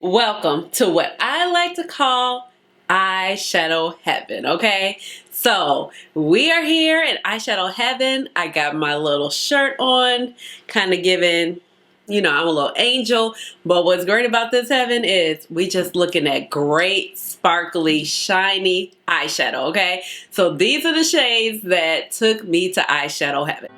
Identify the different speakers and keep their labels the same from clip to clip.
Speaker 1: Welcome to what I like to call Eyeshadow Heaven, okay? So we are here in Eyeshadow Heaven. I got my little shirt on, kind of giving, you know, I'm a little angel. But what's great about this heaven is we just looking at great, sparkly, shiny eyeshadow, okay? So these are the shades that took me to Eyeshadow Heaven.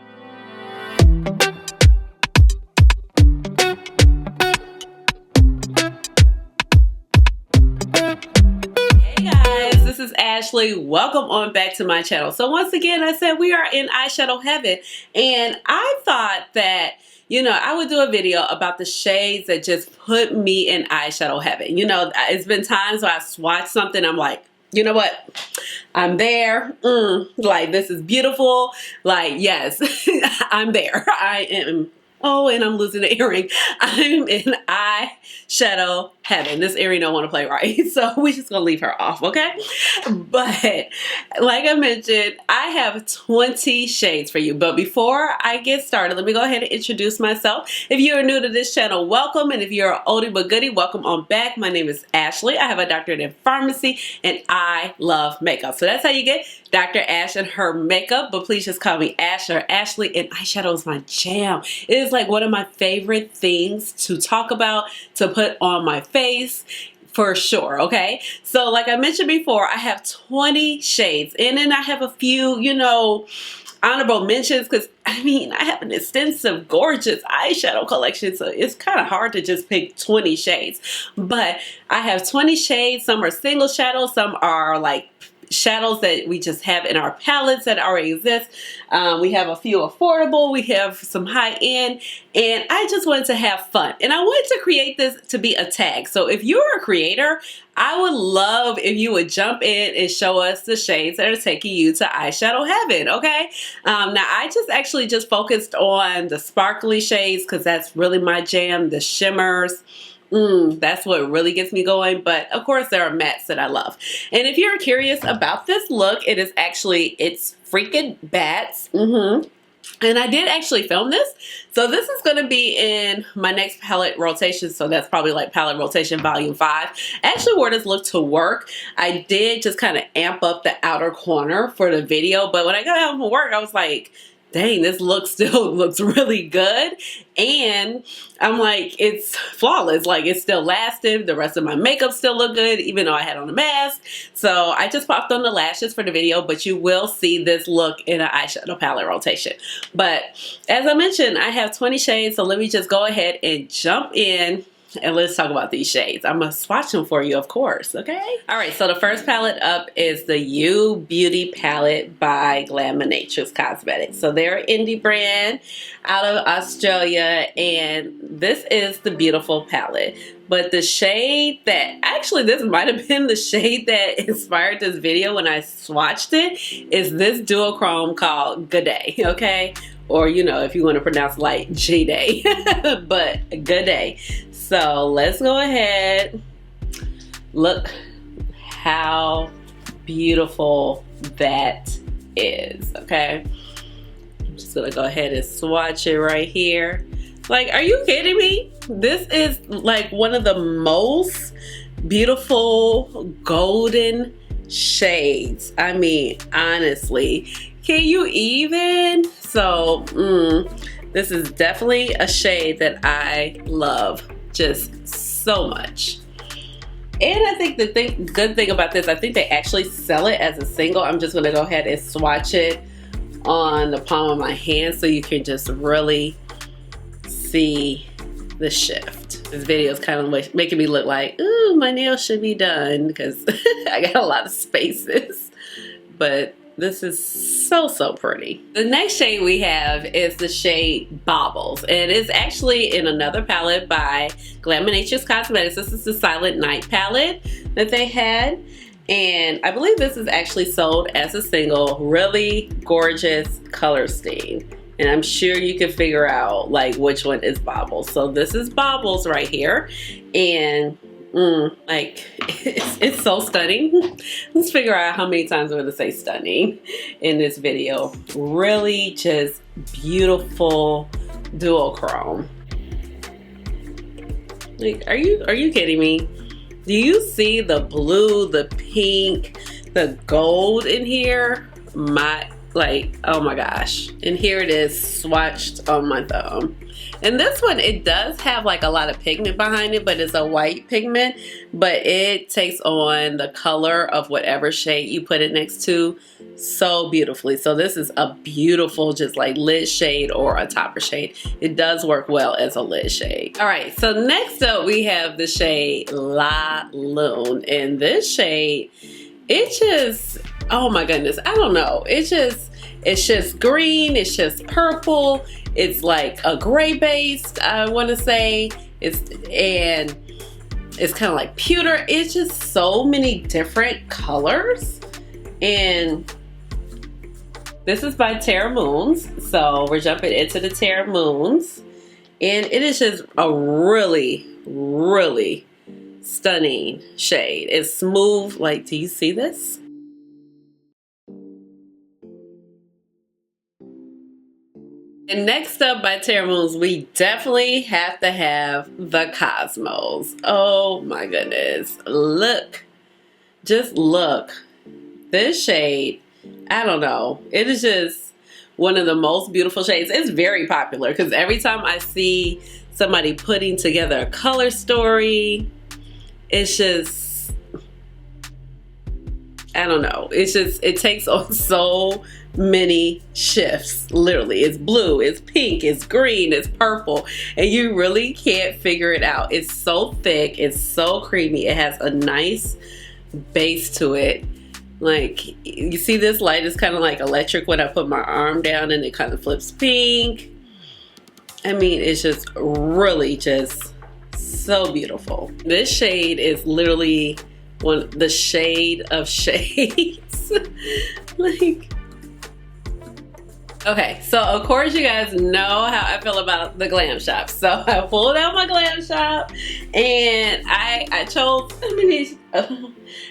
Speaker 1: This is Ashley. Welcome on back to my channel. So once again, I said we are in Eyeshadow Heaven, and I thought that, you know, I would do a video about the shades that just put me in Eyeshadow Heaven. You know, it's been times where I swatch something, I'm like, you know what? I'm there. Like, this is beautiful. Like, yes, I'm there. I am. Oh, and I'm losing the earring. I'm in Eyeshadow Heaven. This earring don't want to play right, so we just gonna leave her off, okay? But like I mentioned, I have 20 shades for you. But before I get started, let me go ahead and introduce myself. If you are new to this channel, welcome. And if you're an oldie but goodie, welcome on back. My name is Ashley. I have a doctorate in pharmacy, and I love makeup. So that's how you get Dr. Ash and her makeup. But please just call me Ash or Ashley, and eyeshadow is my jam. It is like one of my favorite things to talk about, to put on my face, for sure, okay? So like I mentioned before, I have 20 shades, and then I have a few, you know, honorable mentions, because I mean, I have an extensive, gorgeous eyeshadow collection, so it's kind of hard to just pick 20 shades. But I have 20 shades. Some are single shadows, some are like shadows that we just have in our palettes that already exist. We have a few affordable, we have some high-end, and I just wanted to have fun. And I wanted to create this to be a tag. So if you're a creator, I would love if you would jump in and show us the shades that are taking you to Eyeshadow Heaven, okay? Now, I actually just focused on the sparkly shades because that's really my jam, the shimmers. That's what really gets me going. But of course, there are mattes that I love. And if you're curious about this look, it's freaking bats. And I did actually film this. So this is going to be in my next palette rotation. So that's probably like palette rotation volume 5. I actually wore this look to work. I did just kind of amp up the outer corner for the video. But when I got home from work, I was like, dang, this look still looks really good. And I'm like, it's flawless. Like, it's still lasted. The rest of my makeup still look good, even though I had on a mask. So I just popped on the lashes for the video, but you will see this look in an eyeshadow palette rotation. But as I mentioned, I have 20 shades. So let me just go ahead and jump in. And let's talk about these shades. I'm going to swatch them for you, of course, okay? All right, so the first palette up is the You Beauty palette by Glaminatrix Cosmetics. So they're an indie brand out of Australia, and this is the beautiful palette. But the shade that, actually this might have been the shade that inspired this video when I swatched it, is this duochrome called Good Day, okay? Or, you know, if you want to pronounce like G-Day, but Good Day. So let's go ahead. Look how beautiful that is, okay? I'm just gonna go ahead and swatch it right here. Like, are you kidding me? This is like one of the most beautiful golden shades. I mean, honestly, can you even? So, this is definitely a shade that I love just so much. And I think the good thing about this, I think they actually sell it as a single. I'm just going to go ahead and swatch it on the palm of my hand so you can just really see the shift. This video is kind of making me look like, ooh, my nails should be done because I got a lot of spaces. But this is so pretty. The next shade we have is the shade Baubles, and it's actually in another palette by Glaminatrix Cosmetics. This is the Silent Night palette that they had, and I believe this is actually sold as a single. Really gorgeous color scheme, and I'm sure you can figure out like which one is Baubles. So this is Baubles right here, and like it's so stunning. Let's figure out how many times I'm going to say stunning in this video. Really just beautiful duochrome. Like, are you kidding me? Do you see the blue, the pink, the gold in here? Oh my gosh. And here it is swatched on my thumb. And this one, it does have like a lot of pigment behind it, but it's a white pigment, but it takes on the color of whatever shade you put it next to so beautifully. So this is a beautiful, just like lid shade or a topper shade. It does work well as a lid shade. All right, so next up we have the shade La Lune. And this shade, it just, oh my goodness, I don't know. It's just green, it's just purple. It's like a gray based, I want to say. It's kind of like pewter. It's just so many different colors. And this is by Terra Moons. So we're jumping into the Terra Moons. And it is just a really, really stunning shade. It's smooth. Like, do you see this? And next up by Terra Moons, we definitely have to have the Cosmos. Oh my goodness. Look. Just look. This shade, I don't know. It is just one of the most beautiful shades. It's very popular because every time I see somebody putting together a color story, it's just, I don't know. It's just, it takes on so many shifts. Literally, it's blue, it's pink, it's green, it's purple, and you really can't figure it out. It's so thick, it's so creamy. It has a nice base to it. Like, you see this light is kind of like electric when I put my arm down and it kind of flips pink. I mean, it's just really just so beautiful. This shade is literally the shade of shades. Like, okay, so of course you guys know how I feel about the Glam Shop. So I pulled out my Glam Shop and I chose,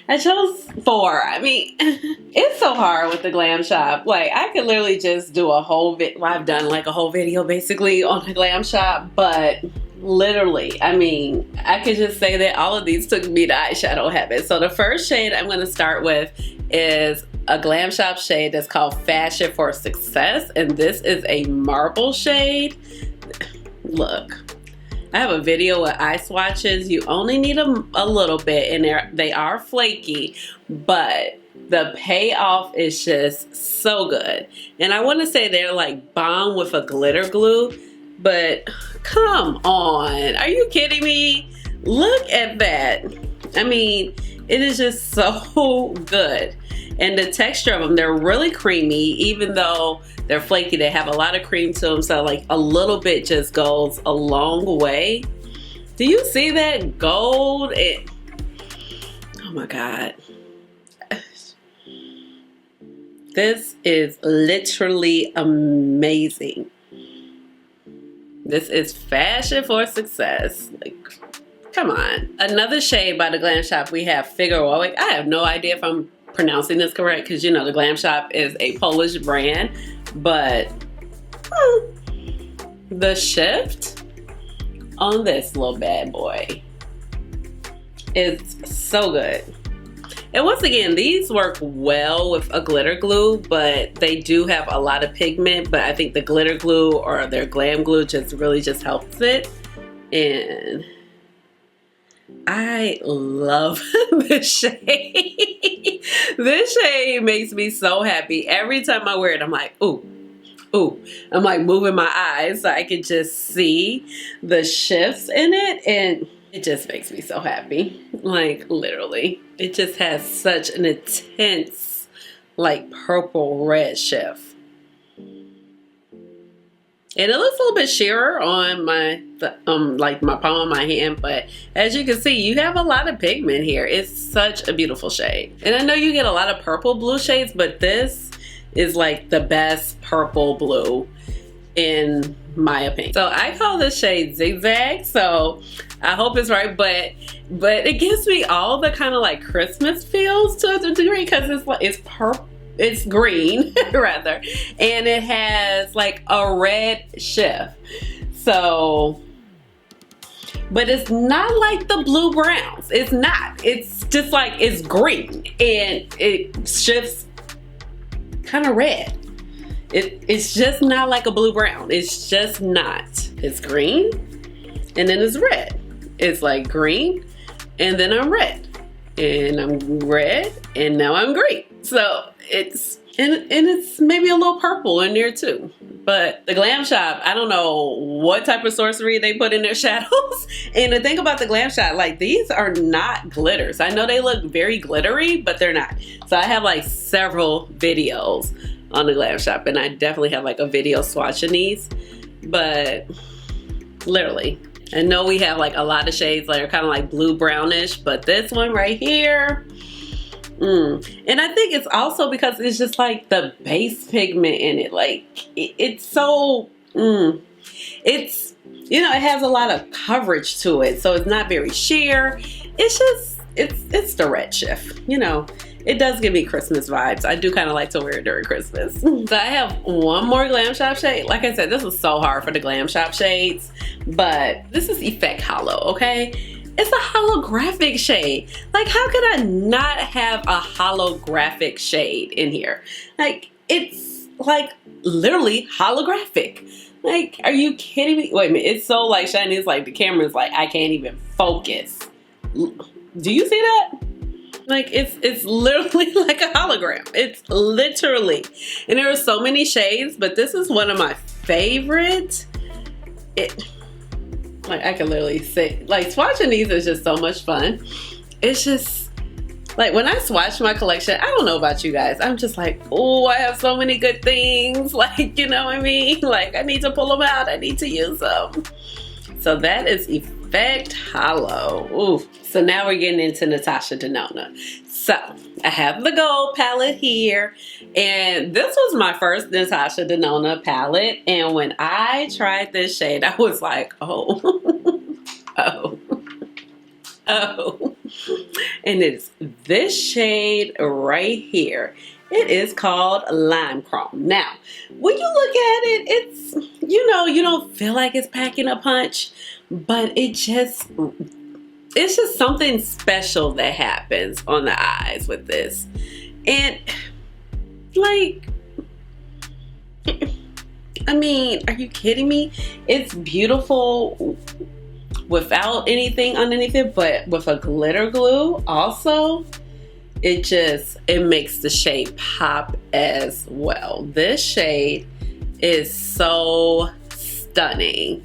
Speaker 1: I chose 4. I mean, it's so hard with the Glam Shop. Like, I could literally just do a whole I've done like a whole video basically on the Glam Shop, but literally, I mean, I could just say that all of these took me to Eyeshadow Heaven. So the first shade I'm going to start with is a Glam Shop shade that's called Fashion for Success, and this is a marble shade. Look, I have a video with eye swatches. You only need a little bit, and they are flaky, but the payoff is just so good. And I want to say they're like bomb with a glitter glue, but come on, are you kidding me? Look at that. I mean, it is just so good. And the texture of them, they're really creamy, even though they're flaky. They have a lot of cream to them, so like a little bit just goes a long way. Do you see that gold? Oh my God. This is literally amazing. This is Fashion for Success. Like, come on. Another shade by the Glam Shop, we have Figowiec. I have no idea if I'm pronouncing this correct because, you know, the Glam Shop is a Polish brand, but the shift on this little bad boy is so good. And once again, these work well with a glitter glue, but they do have a lot of pigment, but I think the glitter glue or their glam glue just really just helps it. And I love this shade. This shade makes me so happy. Every time I wear it, I'm like, ooh, ooh. I'm like moving my eyes so I can just see the shifts in it, and it just makes me so happy. Like, literally. It just has such an intense, like, purple red shift. And it looks a little bit sheerer on like my palm of my hand, but as you can see, you have a lot of pigment here. It's such a beautiful shade. And I know you get a lot of purple blue shades, but this is like the best purple blue in my opinion. So I call this shade Zyg-Zak, so I hope it's right, but it gives me all the kind of like Christmas feels to a degree because it's purple. It's green rather, and it has like a red shift. So but it's not like the blue browns. It's not. It's just like, it's green and it shifts kind of red. It's just not like a blue brown. It's just not. It's green and then it's red. It's like green and then I'm red and I'm red and now I'm green. So it's, and it's maybe a little purple in there too. But the Glam Shop, I don't know what type of sorcery they put in their shadows. And the thing about the Glam Shop, like, these are not glitters. I know they look very glittery, but they're not. So I have like several videos on the Glam Shop, and I definitely have like a video swatching these. But literally, I know we have like a lot of shades that are kind of like blue brownish, but this one right here, and I think it's also because it's just like the base pigment in it. Like it's so, it's, you know, it has a lot of coverage to it. So it's not very sheer. It's just, it's the red shift, you know. It does give me Christmas vibes. I do kind of like to wear it during Christmas. So I have one more Glam Shop shade. Like I said, this was so hard for the Glam Shop shades, but this is Efekt Holo, okay? It's a holographic shade. Like, how could I not have a holographic shade in here? Like, it's like literally holographic. Like, are you kidding me? Wait a minute, it's so like shiny. It's like the camera's like, I can't even focus. Do you see that? Like, it's literally like a hologram. It's literally, and there are so many shades, but this is one of my favorite. Like, I can literally say, like, swatching these is just so much fun. It's just, like, when I swatch my collection, I don't know about you guys, I'm just like, oh, I have so many good things. Like, you know what I mean? Like, I need to pull them out. I need to use them. So that is Efekt Holo. Ooh. So now we're getting into Natasha Denona. So I have the gold palette here, and this was my first Natasha Denona palette. And when I tried this shade, I was like, oh, oh, oh. And it's this shade right here. It is called Lime Chrome. Now, when you look at it, it's, you know, you don't feel like it's packing a punch, but it's just something special that happens on the eyes with this. And like, I mean, are you kidding me? It's beautiful without anything underneath it, but with a glitter glue also, it makes the shade pop as well. This shade is so stunning.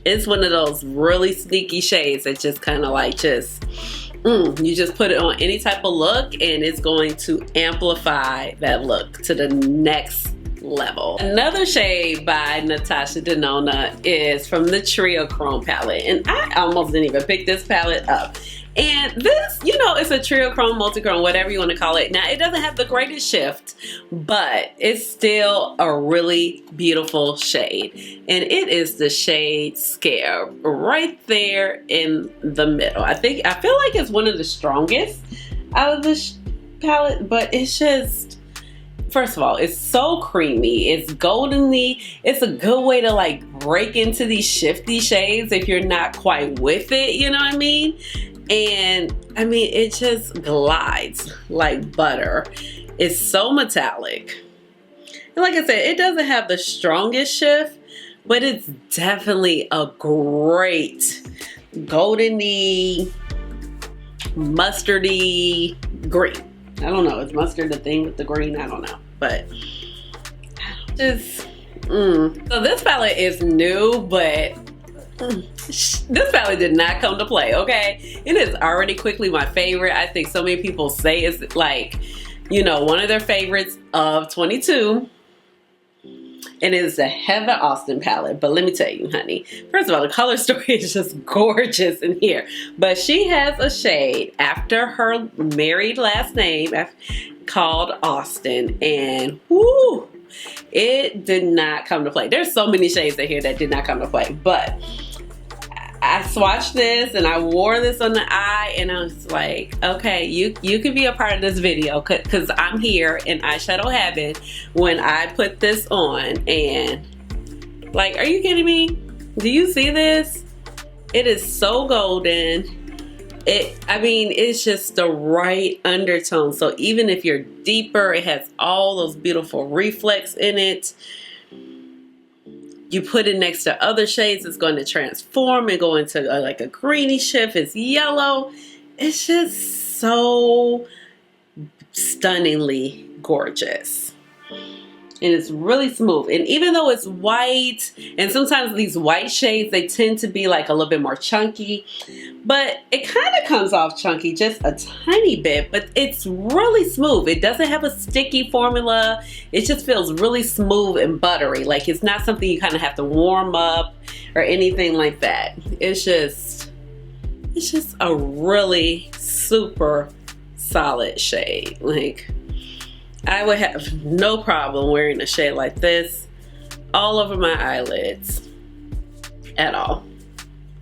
Speaker 1: It's one of those really sneaky shades that just kind of like you just put it on any type of look and it's going to amplify that look to the next level. Another shade by Natasha Denona is from the Trio Chrome palette, and I almost didn't even pick this palette up. And this, you know, it's a trio chrome, multi-chrome, whatever you want to call it. Now, it doesn't have the greatest shift, but it's still a really beautiful shade. And it is the shade Scare right there in the middle. I feel like it's one of the strongest out of this palette, but it's just, first of all, it's so creamy. It's goldenly. It's a good way to like break into these shifty shades if you're not quite with it, you know what I mean? And I mean, it just glides like butter. It's so metallic. And like I said, it doesn't have the strongest shift, but it's definitely a great goldeny, mustardy green. I don't know, is mustard the thing with the green? I don't know, but just, So this palette is new, but this palette did not come to play, okay? It is already quickly my favorite. I think so many people say it's like, you know, one of their favorites of 22. And it is the Heather Austin palette. But let me tell you, honey, first of all, the color story is just gorgeous in here. But she has a shade after her married last name called Austin. And whoo, it did not come to play. There's so many shades in here that did not come to play. But I swatched this and I wore this on the eye and I was like, okay, you can be a part of this video because I'm here in Eyeshadow Heaven when I put this on. And like, are you kidding me? Do you see this? It is so golden. I mean, it's just the right undertone. So even if you're deeper, it has all those beautiful reflex in it. You put it next to other shades, it's going to transform and go into like a greeny shift. It's yellow. It's just so stunningly gorgeous. And it's really smooth. And even though it's white, and sometimes these white shades, they tend to be like a little bit more chunky, but it kind of comes off chunky just a tiny bit, but it's really smooth. It doesn't have a sticky formula. It just feels really smooth and buttery. Like it's not something you kind of have to warm up or anything like that. It's just a really super solid shade. Like, I would have no problem wearing a shade like this all over my eyelids at all.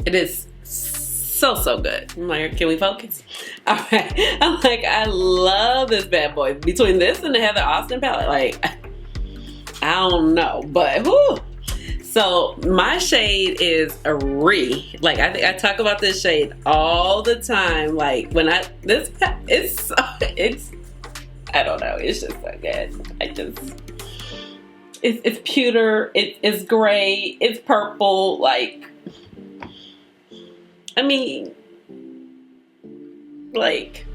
Speaker 1: It is so good. I'm like, can we focus? All right. I'm like, I love this bad boy. Between this and the Heather Austin palette, like, I don't know, but whew. So my shade is a Re. Like, I think I talk about this shade all the time. Like, when it's I don't know, it's just so good. It's pewter, it's gray, it's purple, like, I mean, like,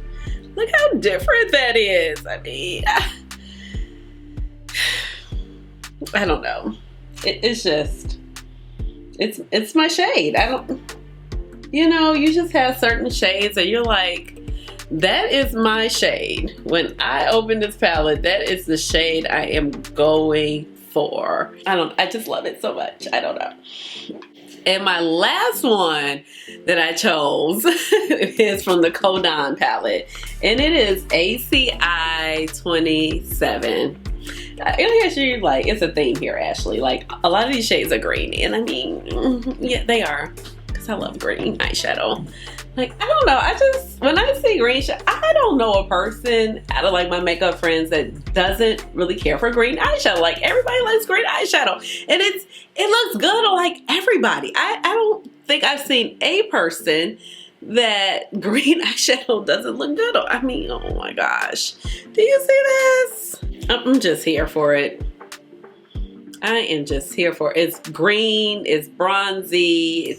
Speaker 1: look how different that is. I mean, I don't know. It's just, it's my shade. I don't, you know, you just have certain shades and you're like, that is my shade. When I open this palette, that is the shade I am going for. I just love it so much. I don't know. And my last one that I chose is from the Kodan palette. And it is ACI 27. I guess you're like, it's a theme here, Ashley. Like, a lot of these shades are green. And I mean, yeah, they are. Because I love green eyeshadow. Like, I don't know, when I see green, I don't know a person out of like my makeup friends that doesn't really care for green eyeshadow. Like, everybody likes green eyeshadow. And it looks good on like everybody. I don't think I've seen a person that green eyeshadow doesn't look good on. I mean, oh my gosh. Do you see this? I'm just here for it. I am just here for it. It's green, it's bronzy,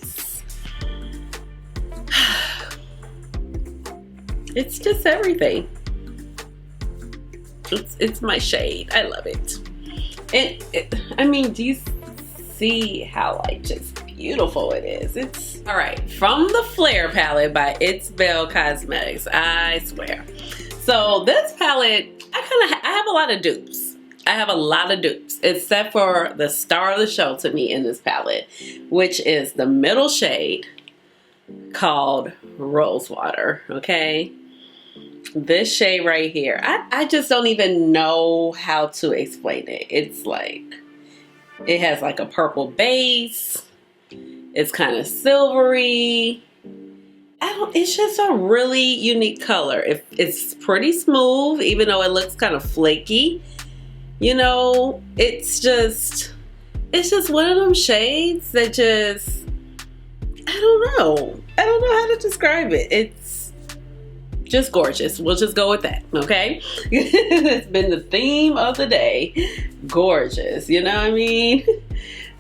Speaker 1: it's just everything. It's my shade. I love it. I mean, do you see how like just beautiful it is? It's all right. From the Flare palette by It's Belle Cosmetics. I swear. So this palette, I have a lot of dupes. I have a lot of dupes, except for the star of the show to me in this palette, which is the middle shade called Rosewater. Okay. This shade right here, I just don't even know how to explain it. It's like, it has like a purple base. It's kind of silvery. It's just a really unique color. It's pretty smooth, even though it looks kind of flaky. You know, it's just one of them shades that just, I don't know how to describe it. It's just gorgeous. We'll just go with that, okay? It's been the theme of the day. Gorgeous, you know what I mean?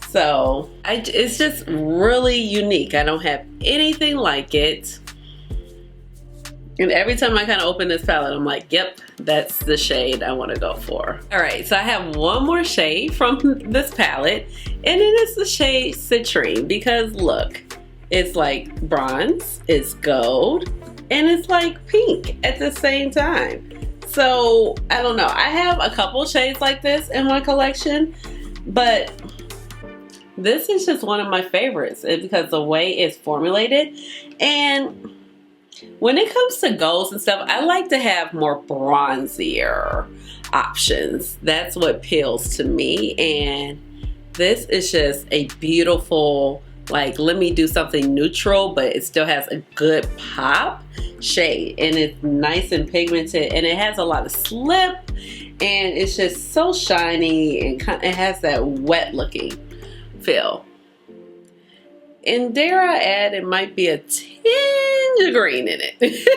Speaker 1: So, it's just really unique. I don't have anything like it. And every time I kind of open this palette, I'm like, yep, that's the shade I want to go for. All right, so I have one more shade from this palette, and it is the shade Citrine, because look, it's like bronze, it's gold, and it's like pink at the same time. So I don't know, I have a couple shades like this in my collection, but this is just one of my favorites because the way it's formulated. And when it comes to golds and stuff, I like to have more bronzier options. That's what appeals to me. And this is just a beautiful, like, let me do something neutral, but it still has a good pop shade. And it's nice and pigmented, and it has a lot of slip, and it's just so shiny, and it has that wet looking feel. And dare I add, it might be a tinge of green in it.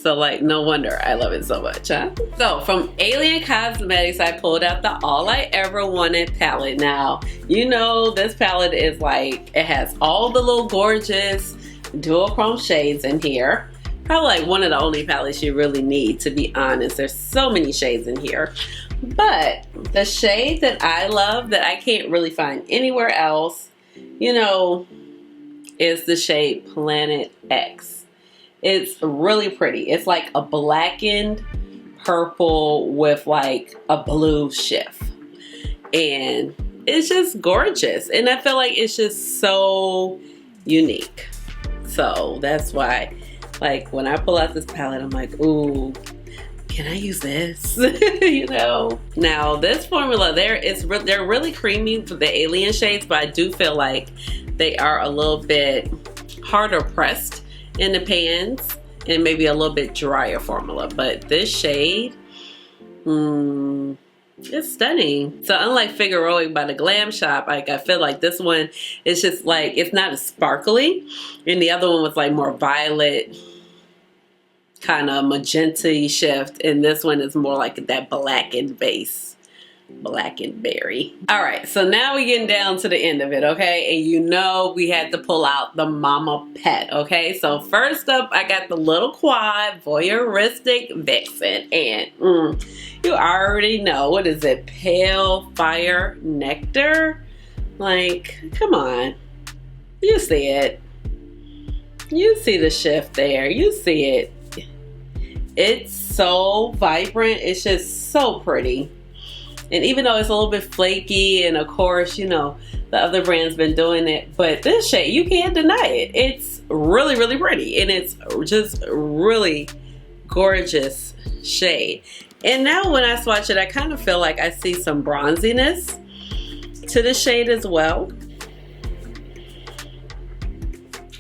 Speaker 1: So like, no wonder I love it so much, huh? So from Alien Cosmetics, I pulled out the All I Ever Wanted palette. Now, you know this palette is like, it has all the little gorgeous duochrome shades in here. Probably like one of the only palettes you really need, to be honest. There's so many shades in here. But the shade that I love that I can't really find anywhere else, you know, is the shade Planet X. It's really pretty. It's like a blackened purple with like a blue shift. And it's just gorgeous. And I feel like it's just so unique. So that's why, like, when I pull out this palette, I'm like, ooh, can I use this? You know? Now, this formula there they're really creamy for the Alien shades, but I do feel like they are a little bit harder pressed in the pans and maybe a little bit drier formula. But this shade, it's stunning. So unlike Figowiec by the Glam Shop, like I feel like this one is just like, it's not as sparkly, and the other one was like more violet, kind of magenta shift, and this one is more like that blackened base. Blackened berry. All right, so now we're getting down to the end of it, okay? And you know we had to pull out the Mama Pet, okay? So first up, I got the Little Quad Voyeuristic Vixen, and you already know, what is it? Pale Fire Nectar? Like, come on. You see it. You see the shift there. You see it. It's so vibrant. It's just so pretty. And even though it's a little bit flaky, and of course, you know, the other brand's been doing it, but this shade, you can't deny it. It's really, really pretty, and it's just really gorgeous shade. And now when I swatch it, I kind of feel like I see some bronziness to the shade as well.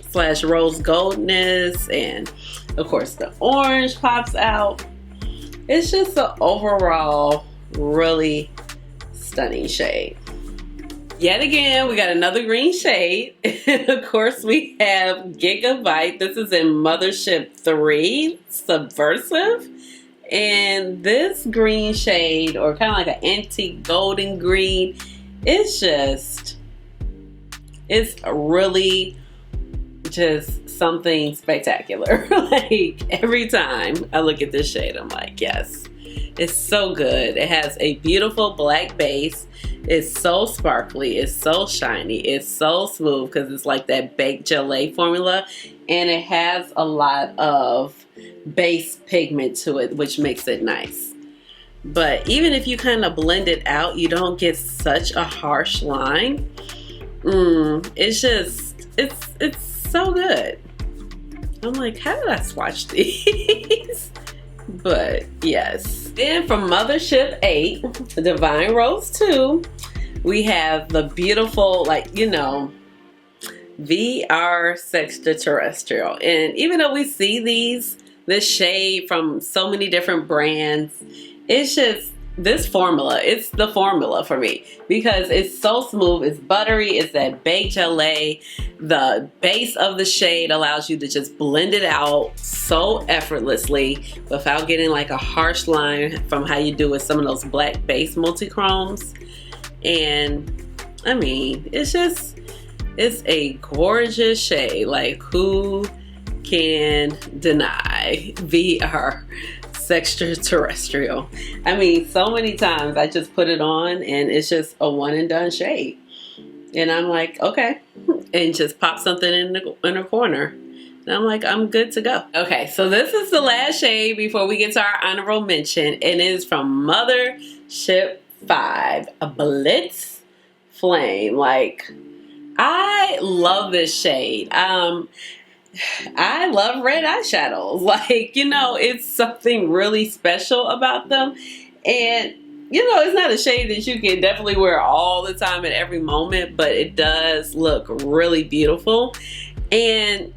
Speaker 1: Slash rose goldness, and of course the orange pops out. It's just an overall really stunning shade. Yet again, we got another green shade. Of course, we have Gigabyte. This is in Mothership 3, Subversive. And this green shade, or kind of like an antique golden green, it's really just something spectacular. Like, every time I look at this shade, I'm like, yes. It's so good. It has a beautiful black base. It's so sparkly. It's so shiny. It's so smooth because it's like that baked gelée formula. And it has a lot of base pigment to it, which makes it nice. But even if you kind of blend it out, you don't get such a harsh line. It's just, it's so good. I'm like, how did I swatch these? But yes. Then from Mothership 8, Divine Rose 2, we have the beautiful, like, you know, VR Sextraterrestrial. And even though we see this shade from so many different brands, it's just this formula. It's the formula for me because it's so smooth. It's buttery. It's that baked gelée. The base of the shade allows you to just blend it out so effortlessly without getting like a harsh line from how you do with some of those black base multi-chromes. And I mean, it's a gorgeous shade. Like, who can deny VR Sextraterrestrial? I mean, so many times I just put it on and it's just a one and done shade. And I'm like, okay. And just pop something in the corner. And I'm like, I'm good to go. Okay, so this is the last shade before we get to our honorable mention. And it is from Mothership 5, a Blitz Flame. Like, I love this shade. I love red eyeshadows. Like, you know, it's something really special about them. And, you know, it's not a shade that you can definitely wear all the time at every moment, but it does look really beautiful. And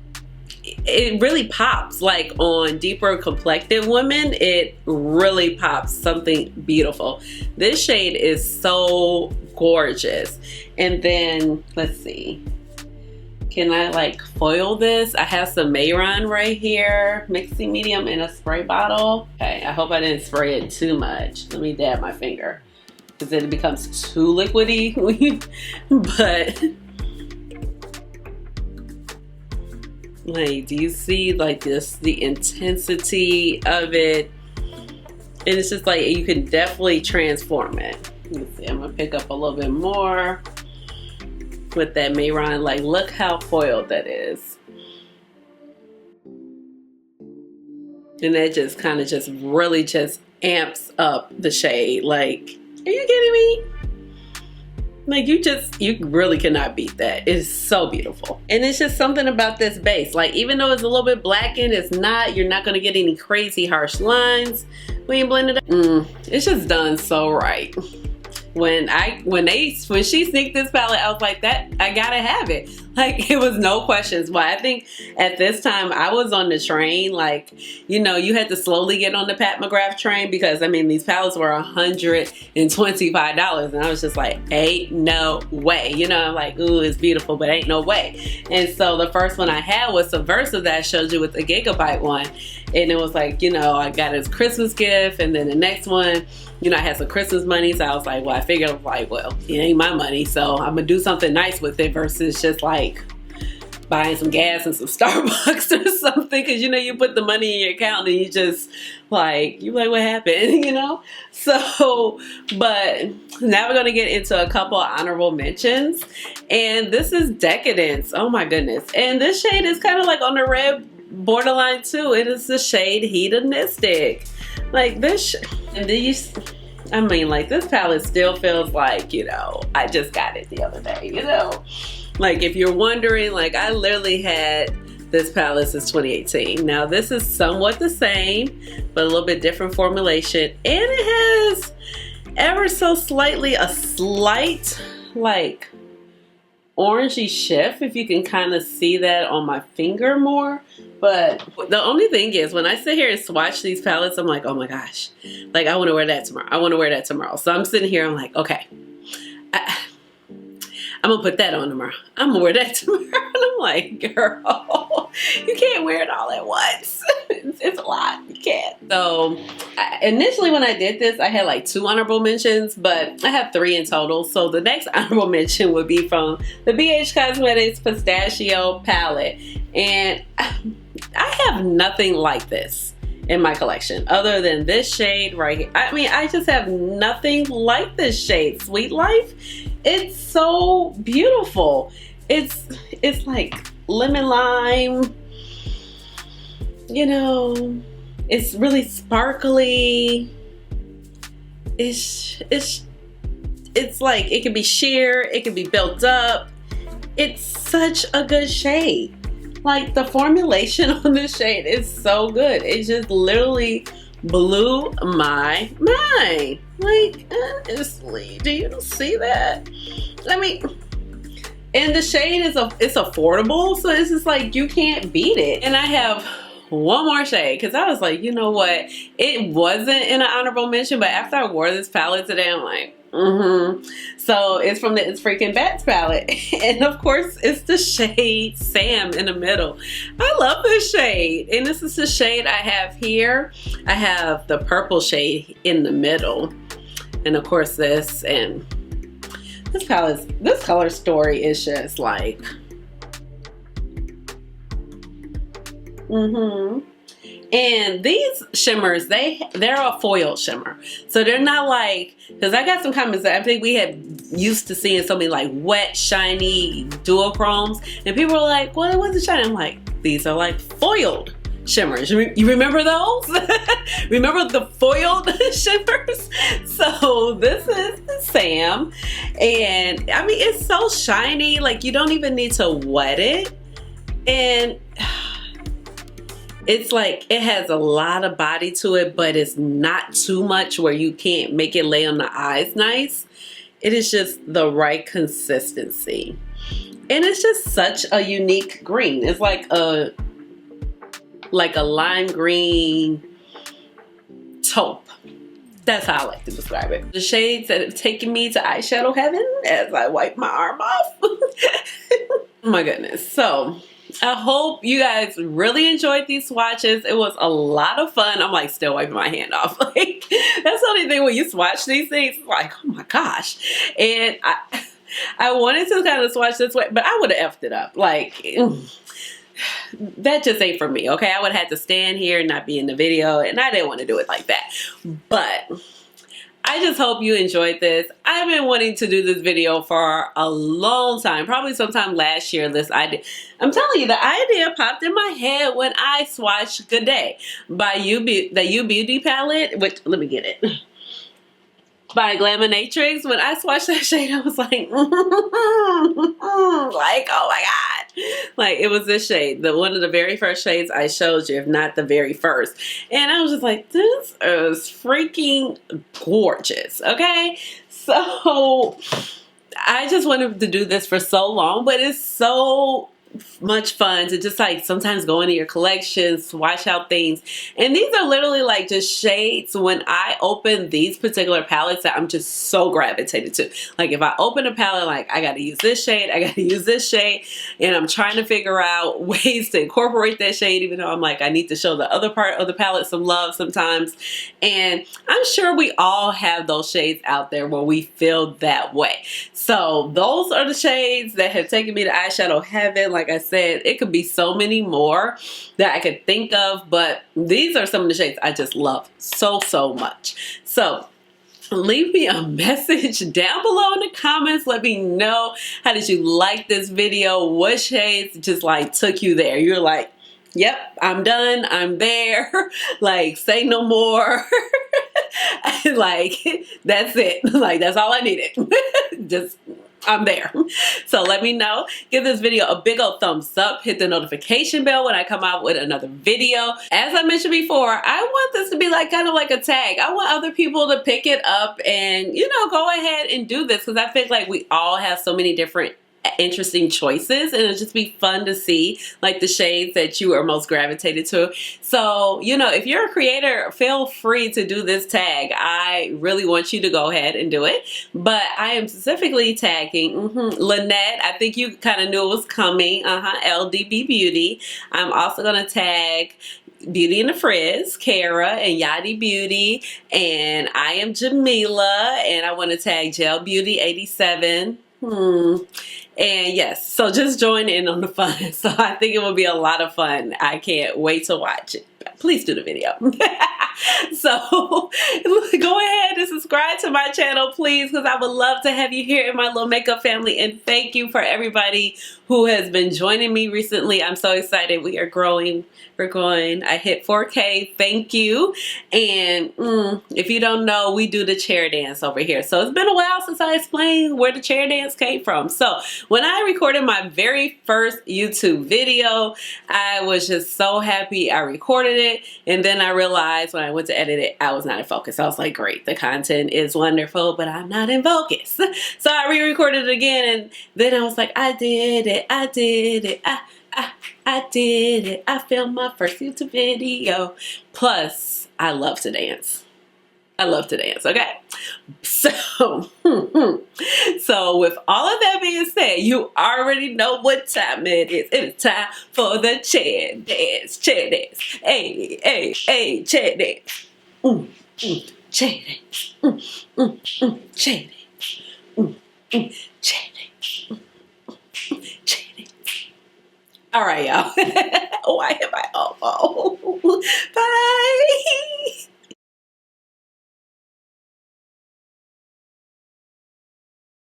Speaker 1: it really pops, like on deeper complected women, it really pops something beautiful. This shade is so gorgeous. And then, let's see. Can I like foil this? I have some Mayron right here, mixing medium in a spray bottle. Okay, I hope I didn't spray it too much. Let me dab my finger because then it becomes too liquidy. But like, do you see like this, the intensity of it? And it's just like, you can definitely transform it. Let's see, I'm gonna pick up a little bit more with that Mayron. Like, look how foiled that is. And that just kind of just really just amps up the shade. Like, are you kidding me? Like, you really cannot beat that. It's so beautiful. And it's just something about this base. Like, even though it's a little bit blackened, you're not gonna get any crazy harsh lines when you blend it up. It's just done so right. When she sneaked this palette, I was like, I gotta have it. Like, it was no questions why. I think at this time I was on the train, like, you know, you had to slowly get on the Pat McGrath train because I mean these palettes were $125 and I was just like, ain't no way. You know, I'm like, ooh, it's beautiful, but ain't no way. And so the first one I had was Subversive that I showed you with the Gigabyte one. And it was like, you know, I got it as a Christmas gift, and then the next one, you know, I had some Christmas money, so I was like, well, I figured, I was like, well, it ain't my money, so I'm gonna do something nice with it versus just like buying some gas and some Starbucks or something, because you know, you put the money in your account and you just like, what happened, you know? So, but now we're gonna get into a couple of honorable mentions, and this is Decadence. Oh my goodness. And this shade is kind of like on the red borderline too. It is the shade Hedonistic. Like this, and these, I mean, like this palette still feels like, you know, I just got it the other day, you know? Like if you're wondering, like I literally had this palette since 2018. Now this is somewhat the same, but a little bit different formulation. And it has ever so slightly a slight like orangey shift, if you can kind of see that on my finger more. But the only thing is, when I sit here and swatch these palettes, I'm like, oh my gosh, like I want to wear that tomorrow. I want to wear that tomorrow. So I'm sitting here, I'm like, okay, I'm gonna put that on tomorrow. I'm gonna wear that tomorrow. And I'm like, girl, you can't wear it all at once. It's a lot. You can't. So initially when I did this, I had like 2 honorable mentions, but I have 3 in total. So the next honorable mention would be from the BH Cosmetics Pistachio palette. And I have nothing like this in my collection other than this shade right here. I mean, I just have nothing like this shade, Sweet Life. It's so beautiful. It's like lemon lime, you know, it's really sparkly. It's like it can be sheer, it can be built up. It's such a good shade. Like the formulation on this shade is so good. It just literally blew my mind. Like, honestly, do you see that? I mean, and the shade is it's affordable, so it's just like you can't beat it. And I have one more shade because I was like, you know what? It wasn't in an honorable mention, but after I wore this palette today, I'm like, So it's from the It's Freaking Bats palette. And of course, it's the shade Sam in the middle. I love this shade. And this is the shade I have here. I have the purple shade in the middle. And of course this, and this color story is just like, And these shimmers, they're a foil shimmer. So they're not like, because I got some comments that I think we had used to seeing so many like wet, shiny duochromes. And people were like, well, it wasn't shiny. I'm like, these are like foiled shimmers. You remember those? Remember the foiled shimmers? So this is Sam. And I mean, it's so shiny. Like you don't even need to wet it. And it's like, it has a lot of body to it, but it's not too much where you can't make it lay on the eyes nice. It is just the right consistency. And it's just such a unique green. It's like a lime green taupe. That's how I like to describe it. The shades that have taken me to eyeshadow heaven as I wipe my arm off. Oh my goodness. So I hope you guys really enjoyed these swatches. It was a lot of fun. I'm like still wiping my hand off. Like that's the only thing when you swatch these things, it's like, oh my gosh. And I wanted to kind of swatch this way, but I would have effed it up. Like that just ain't for me, okay? I would have had to stand here and not be in the video, and I didn't want to do it like that. But I just hope you enjoyed this. I've been wanting to do this video for a long time, probably sometime last year. This idea, I'm telling you, the idea popped in my head when I swatched Good Day by the U Beauty palette, which, let me get it. By Glaminatrix. When I swatched that shade, I was like, like, oh my God. Like, it was this shade, one of the very first shades I showed you, if not the very first. And I was just like, this is freaking gorgeous, okay? So, I just wanted to do this for so long, but it's so much fun to just like sometimes go into your collection, swatch out things. And these are literally like just shades when I open these particular palettes that I'm just so gravitated to. Like if I open a palette, like I got to use this shade, I got to use this shade, and I'm trying to figure out ways to incorporate that shade, even though I'm like, I need to show the other part of the palette some love sometimes. And I'm sure we all have those shades out there where we feel that way. So those are the shades that have taken me to eyeshadow heaven. Like I said, it could be so many more that I could think of, but these are some of the shades I just love so much. So leave me a message down below in the comments. Let me know, how did you like this video? What shades just like took you there? You're like, yep, I'm done, I'm there. Like, say no more. Like, that's it. Like, that's all I needed. Just, I'm there. So let me know. Give this video a big old thumbs up. Hit the notification bell when I come out with another video. As I mentioned before, I want this to be like kind of like a tag. I want other people to pick it up and, you know, go ahead and do this, because I feel like we all have so many different interesting choices, and it'll just be fun to see like the shades that you are most gravitated to. So, you know, if you're a creator, feel free to do this tag. I really want you to go ahead and do it, but I am specifically tagging Lynette. I think you kind of knew it was coming. LDB Beauty. I'm also going to tag Beauty in the Frizz, Kara, and Yachty Beauty, and I am Jamila, and I want to tag Gel Beauty 87. And yes, so just join in on the fun. So I think it will be a lot of fun. I can't wait to watch it. Please do the video. So go ahead and subscribe to my channel, please, because I would love to have you here in my little makeup family. And thank you for everybody who has been joining me recently. I'm so excited. We are growing. We're going. I hit 4K. Thank you. And if you don't know, we do the chair dance over here. So it's been a while since I explained where the chair dance came from. So when I recorded my very first YouTube video, I was just so happy I recorded it. And then I realized when I went to edit it, I was not in focus. I was like, great, the content is wonderful, but I'm not in focus. So I re-recorded it again, and then I was like, I did it. I did it. I did it. I filmed my first YouTube video. Plus, I love to dance. I love to dance, okay? So, so with all of that being said, you already know what time it is. It is time for the chair dance. Chair dance. Hey, hey, hey, chair dance. Chair dance. Chair dance. Chair dance. Chair dance. All right, y'all. Why am I elbow? Bye.